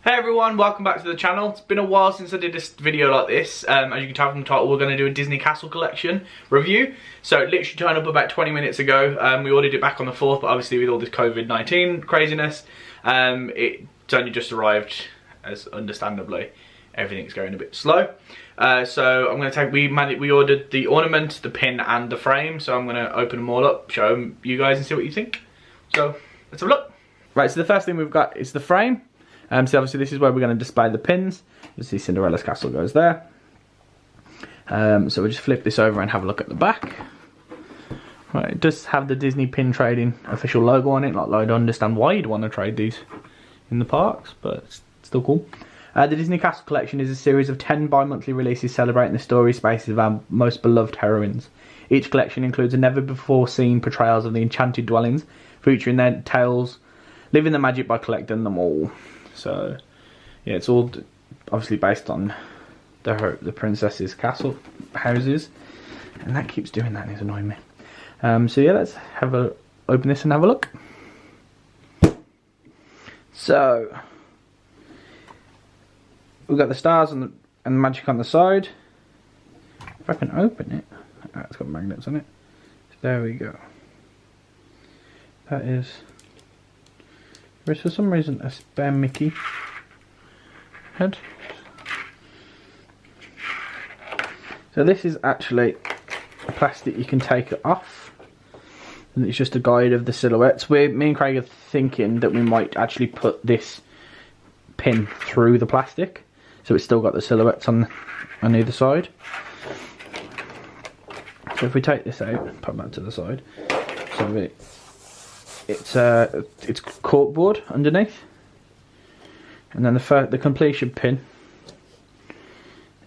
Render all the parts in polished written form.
Hey everyone, welcome back to the channel. It's been a while since I did this video like this. As you can tell from the title, we're going to do a Disney Castle Collection review. So it literally turned up about 20 minutes ago. We ordered it back on the 4th, but obviously with all this COVID-19 craziness, it's only just arrived, as understandably everything's going a bit slow. So I'm going to take, we ordered the ornament, the pin and the frame. So I'm going to open them all up, show them you guys and see what you think. So let's have a look. Right, so the first thing we've got is the frame. So obviously this is where we're going to display the pins. You see Cinderella's castle goes there. So we'll just flip this over and have a look at the back. Right, it does have the Disney pin trading official logo on it. Like, I don't understand why you'd want to trade these in the parks, but it's still cool. The Disney Castle Collection is a series of 10 bi-monthly releases celebrating the story spaces of our most beloved heroines. Each collection includes a never-before-seen portrayals of the enchanted dwellings, featuring their tales, living the magic by collecting them all. So, yeah, it's all obviously based on the princess's castle houses, and that keeps doing that and it's annoying me. So yeah, let's open this and have a look. So we've got the stars and magic on the side. If I can open it, it's got magnets on it. So there we go. That is. There is for some reason a spare Mickey head. So this is actually a plastic you can take it off, and it's just a guide of the silhouettes. Me and Craig are thinking that we might actually put this pin through the plastic, so it's still got the silhouettes on either side. So if we take this out, put that to the side, so it's corkboard underneath, and then the completion pin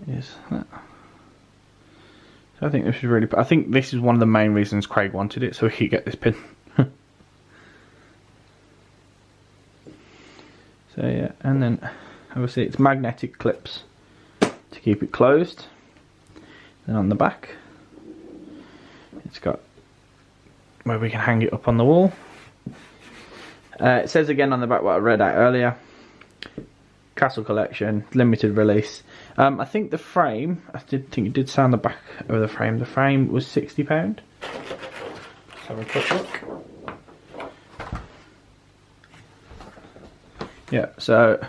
is that. So I think this is really. I think this is one of the main reasons Craig wanted it, so he could get this pin. So yeah, and then obviously it's magnetic clips to keep it closed. Then on the back, it's got where we can hang it up on the wall. It says again on the back what I read out earlier. Castle Collection, limited release. I think the frame, I did think it did say on the back of the frame. The frame was £60. Let's have a quick look. Yeah, so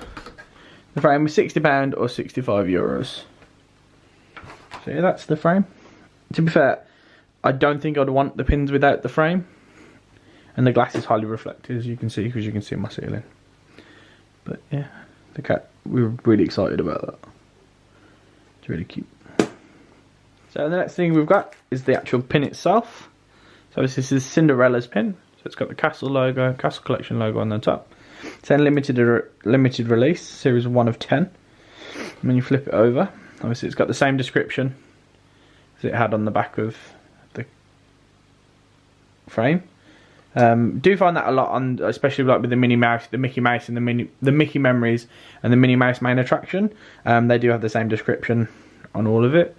the frame was £60 or €65. So yeah, that's the frame. To be fair, I don't think I'd want the pins without the frame. And the glass is highly reflective, as you can see, because you can see my ceiling. But yeah, we were really excited about that. It's really cute. So the next thing we've got is the actual pin itself. So this is Cinderella's pin. So it's got the Castle logo, Castle Collection logo on the top. It's a limited release, series 1 of 10. And when you flip it over, obviously it's got the same description as it had on the back of the frame. Do find that a lot on, especially like with the Minnie Mouse, the Mickey Mouse, and the Mickey Memories and the Minnie Mouse main attraction. They do have the same description on all of it.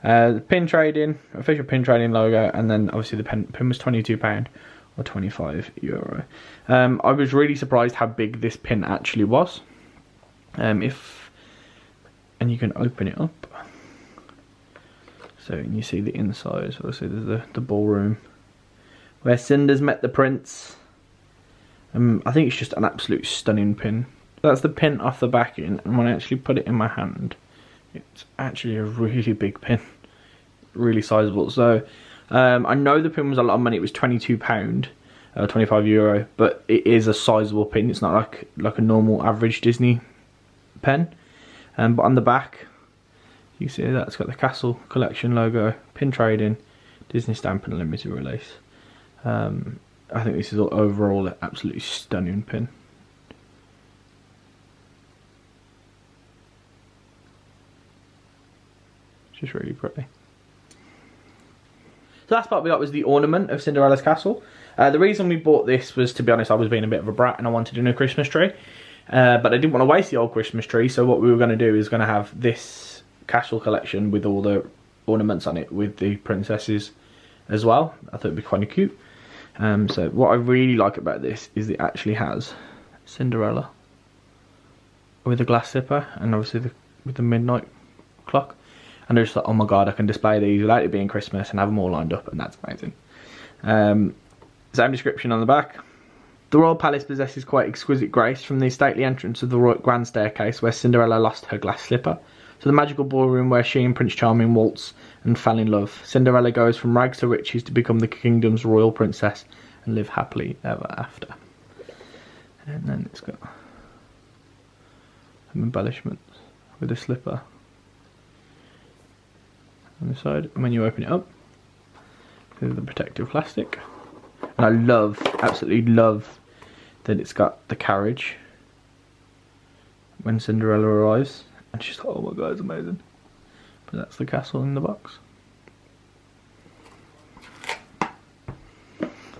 The pin trading, official pin trading logo, and then obviously the pin was £22 or €25. I was really surprised how big this pin actually was. And you can open it up, so you see the inside. So obviously there's the ballroom where Cinder's met the prince. I think it's just an absolute stunning pin. That's the pin off the back in, and when I actually put it in my hand, it's actually a really big pin, really sizable. So I know the pin was a lot of money. It was £22, €25, but it is a sizable pin. It's not like a normal average Disney pen. But on the back, you see that's got the Castle Collection logo, pin trading, Disney stamp, and a limited release. I think this is overall an absolutely stunning pin. It's just really pretty. So that's what we got was the ornament of Cinderella's castle. The reason we bought this was, to be honest, I was being a bit of a brat and I wanted a new Christmas tree. But I didn't want to waste the old Christmas tree, so what we were going to do is going to have this Castle Collection with all the ornaments on it with the princesses as well. I thought it'd be kind of cute. So what I really like about this is it actually has Cinderella with a glass slipper, and obviously with the midnight clock. And I just thought, oh my god, I can display these without it being Christmas and have them all lined up, and that's amazing. Same description on the back. The Royal Palace possesses quite exquisite grace from the stately entrance of the grand staircase where Cinderella lost her glass slipper, to the magical ballroom where she and Prince Charming waltz and fell in love. Cinderella goes from rags to riches to become the kingdom's royal princess and live happily ever after. And then it's got some embellishments with a slipper on the side. And when you open it up, there's the protective plastic. And I love, absolutely love, that it's got the carriage when Cinderella arrives. And she's like, oh my god, it's amazing. But that's the castle in the box.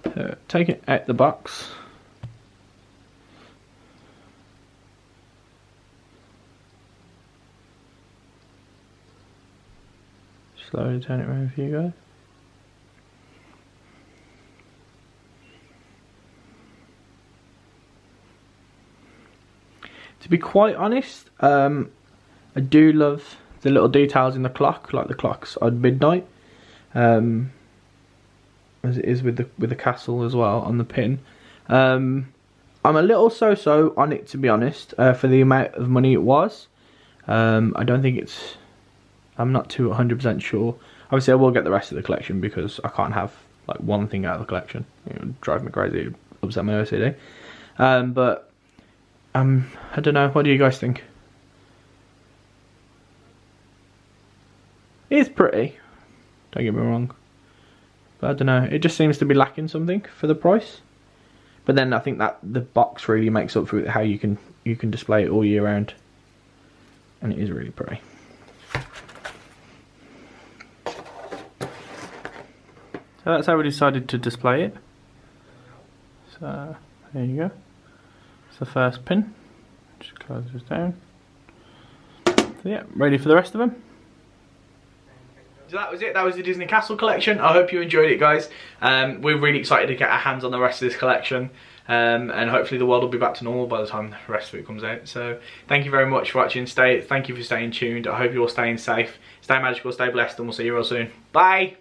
So, take it out the box. Slowly turn it around for you guys. To be quite honest, I do love the little details in the clock, like the clock's on midnight, as it is with the castle as well on the pin. I'm a little so-so on it, to be honest, for the amount of money it was. I don't think it's, I'm not too 100% sure. Obviously I will get the rest of the collection because I can't have like one thing out of the collection. It would drive me crazy, it would upset my OCD. But I don't know, what do you guys think? It's pretty, don't get me wrong, but I don't know, it just seems to be lacking something for the price. But then I think that the box really makes up for it, how you can display it all year round, and it is really pretty. So that's how we decided to display it. So there you go. It's the first pin. Just close this down. So yeah, ready for the rest of them. So that was it, that was the Disney Castle collection. I hope you enjoyed it, guys. We're really excited to get our hands on the rest of this collection. And hopefully the world will be back to normal by the time the rest of it comes out. So thank you very much for watching. Thank you for staying tuned. I hope you're all staying safe. Stay magical, stay blessed, and we'll see you real soon. Bye!